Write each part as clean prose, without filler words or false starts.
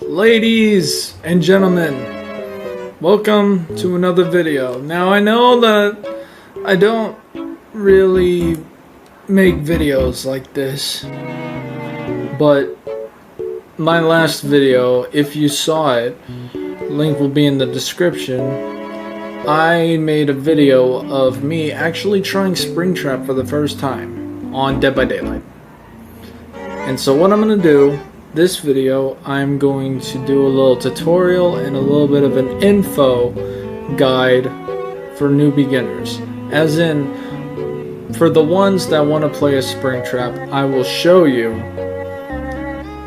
Ladies and gentlemen, welcome to another video. Now I know that I don't really make videos like this, but my last video, if you saw it, link will be in the description. I made a video of me actually trying Springtrap for the first time on Dead by Daylight. And so what I'm going to do, this video, I'm going to do a little tutorial and a little bit of an info guide for new beginners. As in, for the ones that want to play a Springtrap, I will show you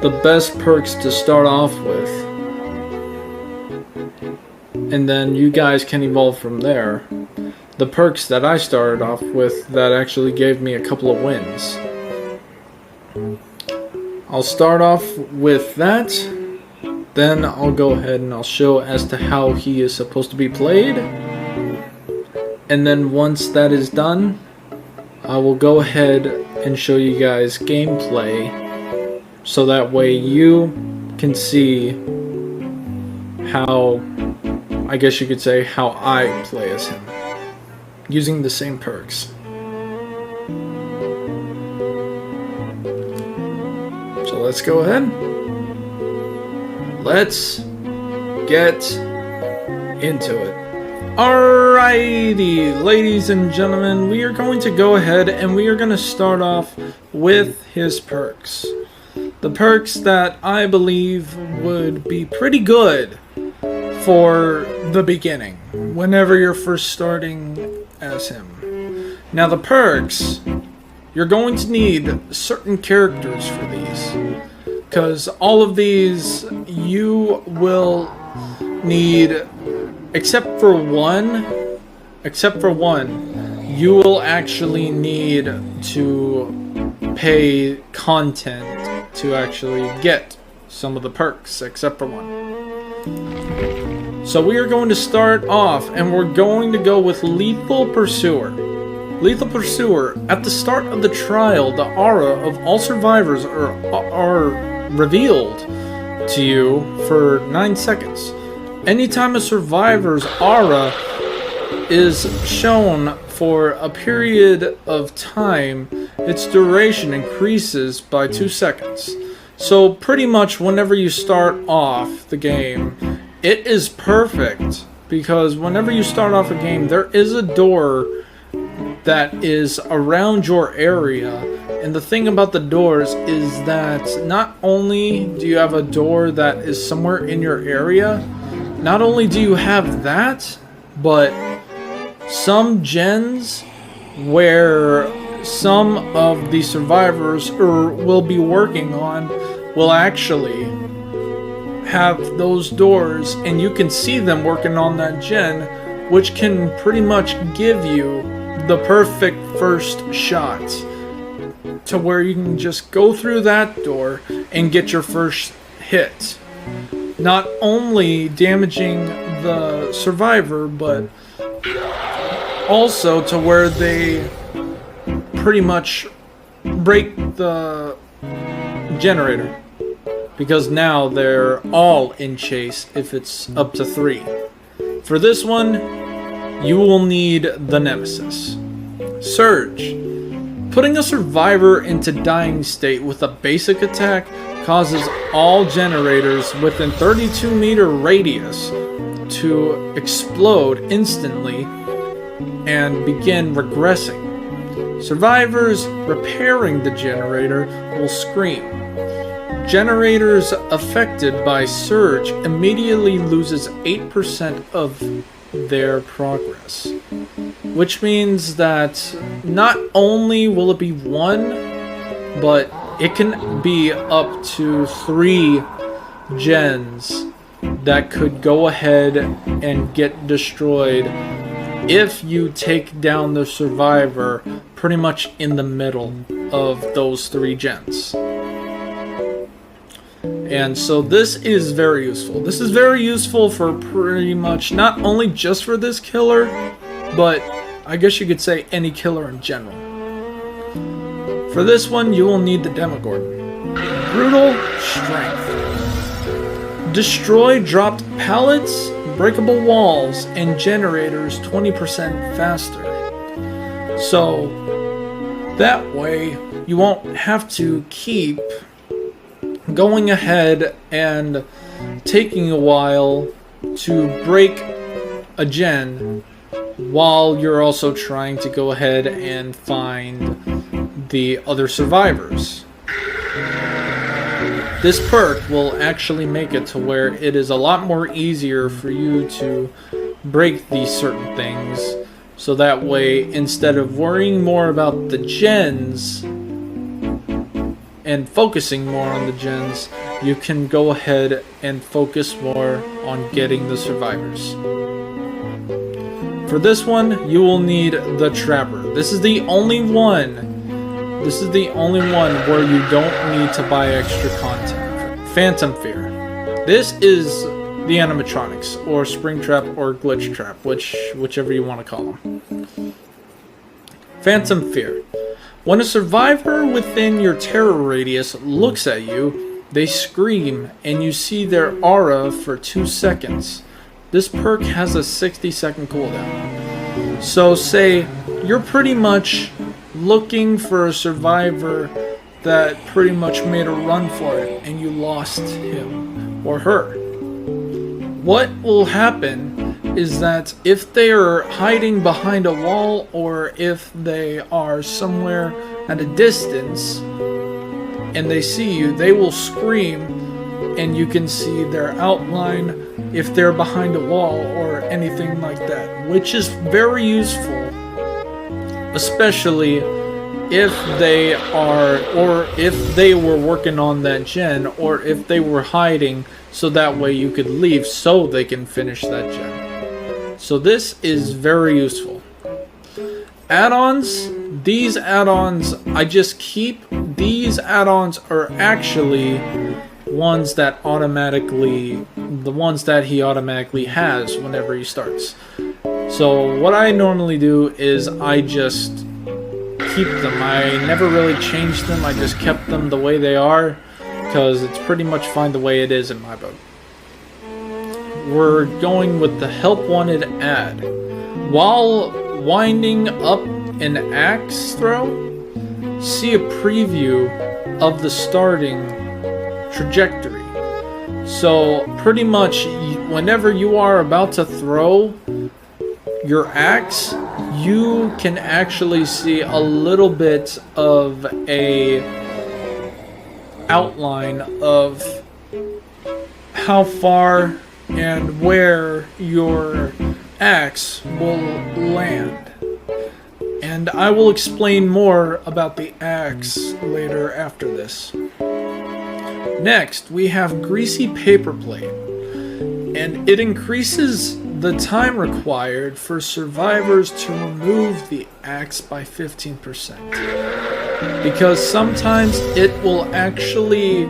the best perks to start off with. And then you guys can evolve from there. The perks that I started off with that actually gave me a couple of wins. I'll start off with that, then I'll go ahead and I'll show as to how he is supposed to be played, and then once that is done, I will go ahead and show you guys gameplay, so that way you can see how, I guess you could say, how I play as him, using the same perks. So let's go ahead. Let's get into it. Alrighty, ladies and gentlemen, we are going to go ahead and we are going to start off with his perks. The perks that I believe would be pretty good for the beginning, whenever you're first starting as him. Now the perks, you're going to need certain characters for these, because all of these you will need, except for one, you will actually need to pay content to actually get some of the perks, except for one. So we are going to start off, and we're going to go with Lethal Pursuer. Lethal Pursuer, at the start of the trial, the aura of all survivors are revealed to you for 9 seconds. Anytime a survivor's aura is shown for a period of time, its duration increases by 2 seconds. So pretty much whenever you start off the game, it is perfect, because whenever you start off a game, there is a door that is around your area, and the thing about the doors is that not only do you have a door that is somewhere in your area, not only do you have that, but some gens where some of the survivors will be working on will actually have those doors, and you can see them working on that gen, which can pretty much give you the perfect first shot to where you can just go through that door and get your first hit, not only damaging the survivor, but also to where they pretty much break the generator, because now they're all in chase if it's up to 3. For this one, you will need the Nemesis. Surge. Putting a survivor into dying state with a basic attack causes all generators within 32-meter radius to explode instantly and begin regressing. Survivors repairing the generator will scream. Generators affected by Surge immediately loses 8% of their progress, which means that not only will it be 1, but it can be up to 3 gens that could go ahead and get destroyed if you take down the survivor pretty much in the middle of those 3 gens. And so this is very useful. This is very useful for pretty much not only just for this killer, but I guess you could say any killer in general. For this one, you will need the Demogorgon. Brutal Strength. Destroy dropped pallets, breakable walls, and generators 20% faster. So that way you won't have to keep going ahead and taking a while to break a gen while you're also trying to go ahead and find the other survivors. This perk will actually make it to where it is a lot more easier for you to break these certain things, so that way instead of worrying more about the gens and focusing more on the gens, you can go ahead and focus more on getting the survivors. For this one, you will need the Trapper. This is the only one where you don't need to buy extra content. Phantom Fear. This is the animatronics, or Springtrap, or Glitch Trap, whichever you want to call them. Phantom Fear. When a survivor within your terror radius looks at you, they scream and you see their aura for 2 seconds. This perk has a 60-second cooldown. So say you're pretty much looking for a survivor that pretty much made a run for it and you lost him or her. What will happen is that if they are hiding behind a wall, or if they are somewhere at a distance and they see you, they will scream and you can see their outline if they're behind a wall or anything like that, which is very useful, especially if they are, or if they were working on that gen, or if they were hiding, so that way you could leave so they can finish that gen. So this is very useful. Add-ons. These add-ons, I just keep. These add-ons are actually ones that automatically, the ones that he automatically has whenever he starts. So what I normally do is I just keep them. I never really changed them. I just kept them the way they are, because it's pretty much fine the way it is in my book. We're going with the help wanted ad. While winding up an axe throw, see a preview of the starting trajectory. So pretty much whenever you are about to throw your axe, you can actually see a little bit of a outline of how far and where your axe will land. And I will explain more about the axe later after this. Next, we have Greasy Paper Plate, and it increases the time required for survivors to remove the axe by 15%. Because sometimes it will actually,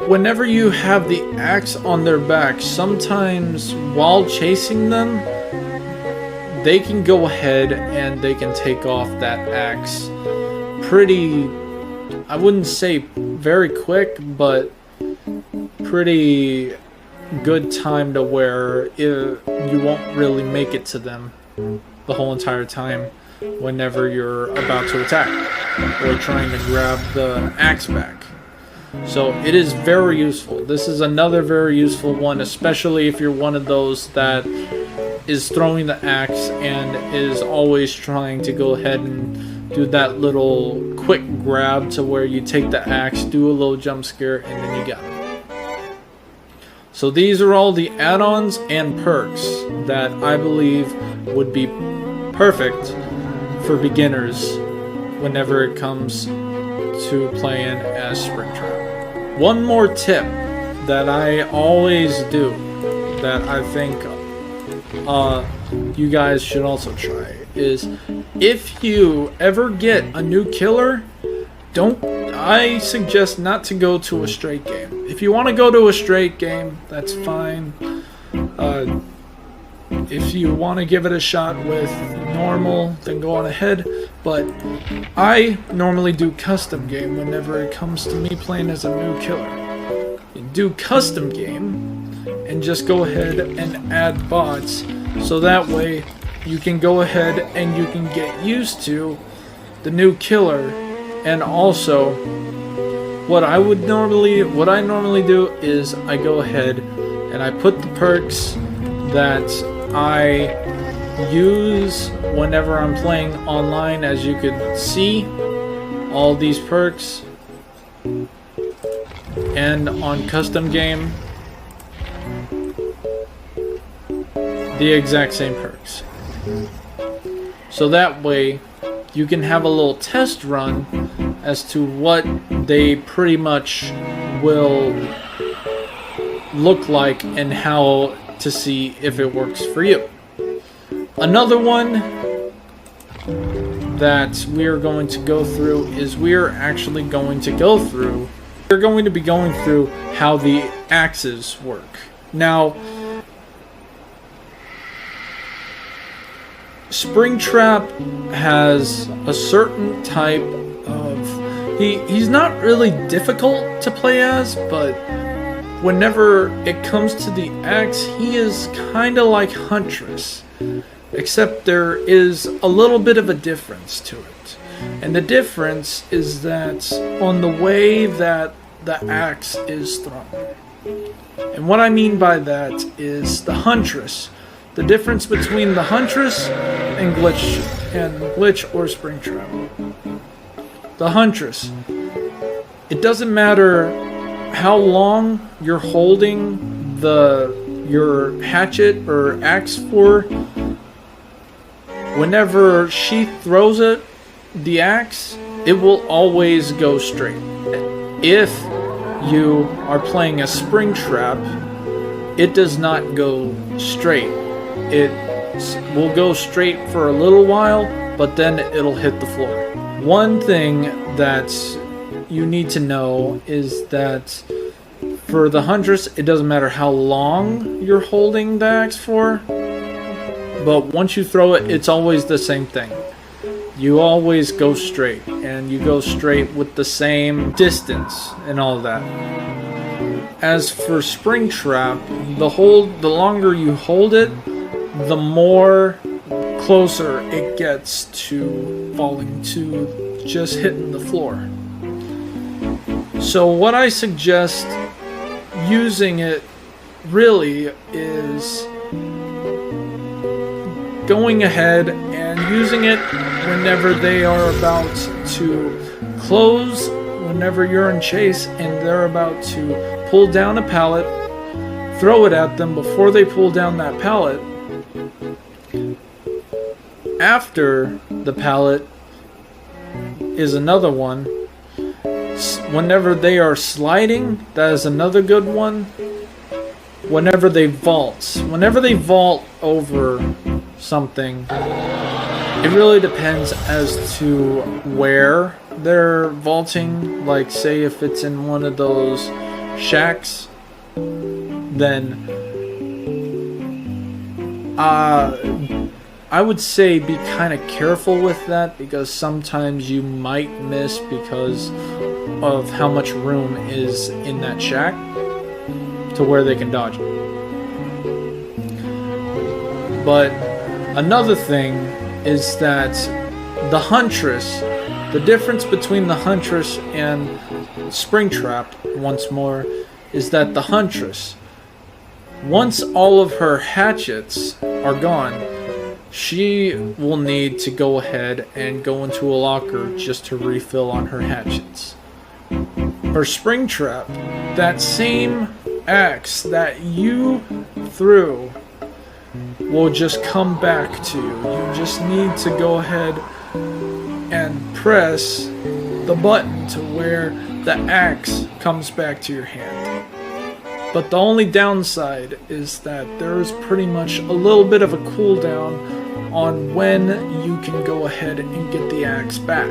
whenever you have the axe on their back, sometimes while chasing them, they can go ahead and they can take off that axe pretty, I wouldn't say very quick, but pretty good time to where you won't really make it to them the whole entire time whenever you're about to attack or trying to grab the axe back. So it is very useful. This is another very useful one, especially if you're one of those that is throwing the axe and is always trying to go ahead and do that little quick grab to where you take the axe, do a little jump scare, and then you got it. So these are all the add-ons and perks that I believe would be perfect for beginners whenever it comes to playing as Springtrap. One more tip that I always do that I think you guys should also try is, if you ever get a new killer, I suggest not to go to a straight game. If you want to go to a straight game, that's fine. If you want to give it a shot with normal, then go on ahead. But I normally do custom game whenever it comes to me playing as a new killer. You do custom game and just go ahead and add bots, so that way you can go ahead and you can get used to the new killer. And also, what I normally do is I go ahead and I put the perks that I use whenever I'm playing online. As you could see, all these perks, and on custom game, the exact same perks. So that way you can have a little test run as to what they pretty much will look like and how to see if it works for you. Another one that we are going to go through is we're going to be going through how the axes work. Now, Springtrap has a certain type of... He's not really difficult to play as, but whenever it comes to the axe, he is kind of like Huntress, except there is a little bit of a difference to it. And the difference is that on the way that the axe is thrown. And what I mean by that is the Huntress. The difference between the Huntress and Glitch or Springtrap. The Huntress. It doesn't matter how long you're holding your hatchet or axe for. Whenever she throws it, the axe, it will always go straight. If you are playing a Springtrap, it does not go straight. It will go straight for a little while, but then it'll hit the floor. One thing that you need to know is that for the Huntress, it doesn't matter how long you're holding the axe for, but once you throw it, it's always the same thing. You always go straight, and you go straight with the same distance and all that. As for Springtrap, the longer you hold it, the more closer it gets to falling, to just hitting the floor. So what I suggest using it really is going ahead and using it whenever they are about to close, whenever you're in chase and they're about to pull down a pallet, throw it at them before they pull down that pallet. After the pallet is another one. Whenever they are sliding, that is another good one. Whenever they vault over something, it really depends as to where they're vaulting. Like, say if it's in one of those shacks, then I would say be kind of careful with that, because sometimes you might miss because of how much room is in that shack to where they can dodge it. But another thing is that the Huntress, the difference between the Huntress and Springtrap, once more, is that the Huntress, once all of her hatchets are gone, she will need to go ahead and go into a locker just to refill on her hatchets. For Springtrap, that same axe that you threw will just come back to you. You just need to go ahead and press the button to where the axe comes back to your hand. But the only downside is that there is pretty much a little bit of a cooldown on when you can go ahead and get the axe back.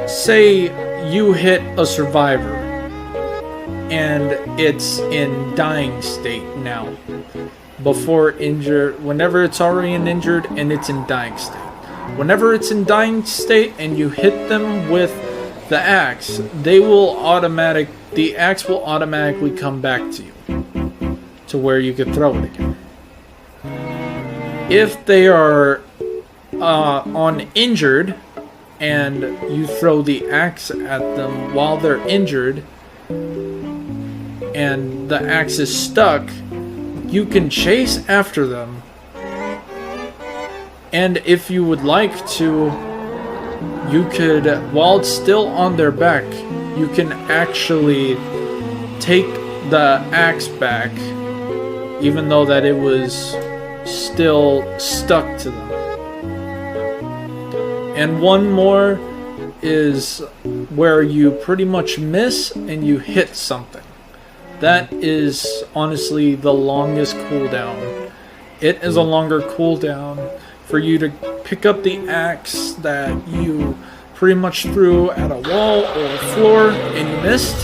Say you hit a survivor and it's in dying state now. Whenever it's already injured and it's in dying state. Whenever it's in dying state and you hit them with the axe, the axe will automatically come back to you, to where you can throw it again. If they are on injured, and you throw the axe at them while they're injured, and the axe is stuck, you can chase after them. And if you would like to, you could, while it's still on their back, you can actually take the axe back, even though that it was still stuck to them. And one more is where you pretty much miss and you hit something. That is honestly the longest cooldown. It is a longer cooldown for you to pick up the axe that you pretty much threw at a wall or a floor and you missed.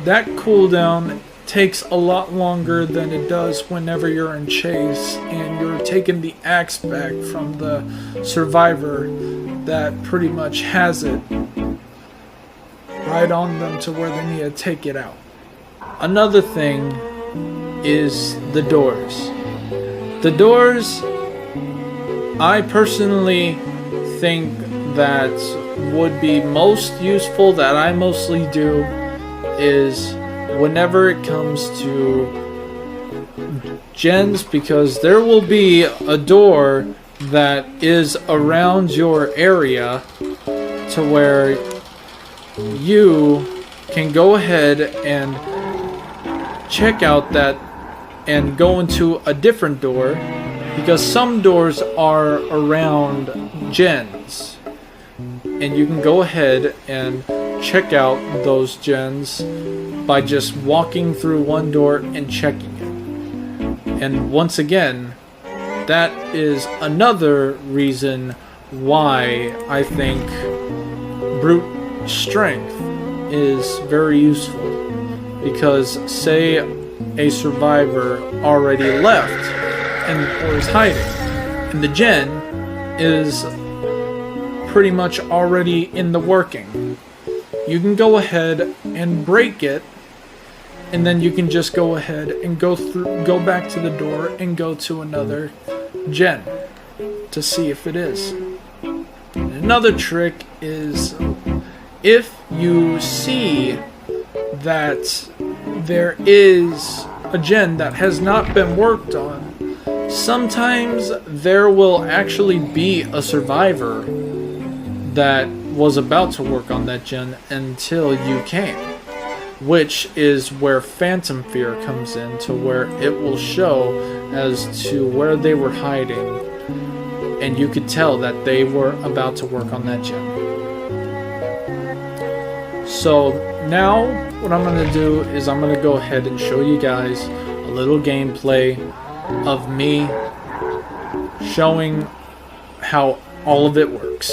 That cooldown takes a lot longer than it does whenever you're in chase and you're taking the axe back from the survivor that pretty much has it right on them to where they need to take it out. Another thing is the doors. The doors, I personally think that would be most useful, that I mostly do, is whenever it comes to gens, because there will be a door that is around your area to where you can go ahead and check out that and go into a different door, because some doors are around gens and you can go ahead and check out those gens by just walking through one door and checking it. And once again, that is another reason why I think brute strength is very useful. Because say a survivor already left or is hiding, and the gen is pretty much already in the working, you can go ahead and break it, and then you can just go ahead and go back to the door and go to another gen to see if it is. And another trick is, if you see that there is a gen that has not been worked on, sometimes there will actually be a survivor that was about to work on that gen until you came, which is where phantom fear comes in, to where it will show as to where they were hiding, and you could tell that they were about to work on that gen. So now what I'm going to do is I'm going to go ahead and show you guys a little gameplay of me showing how all of it works.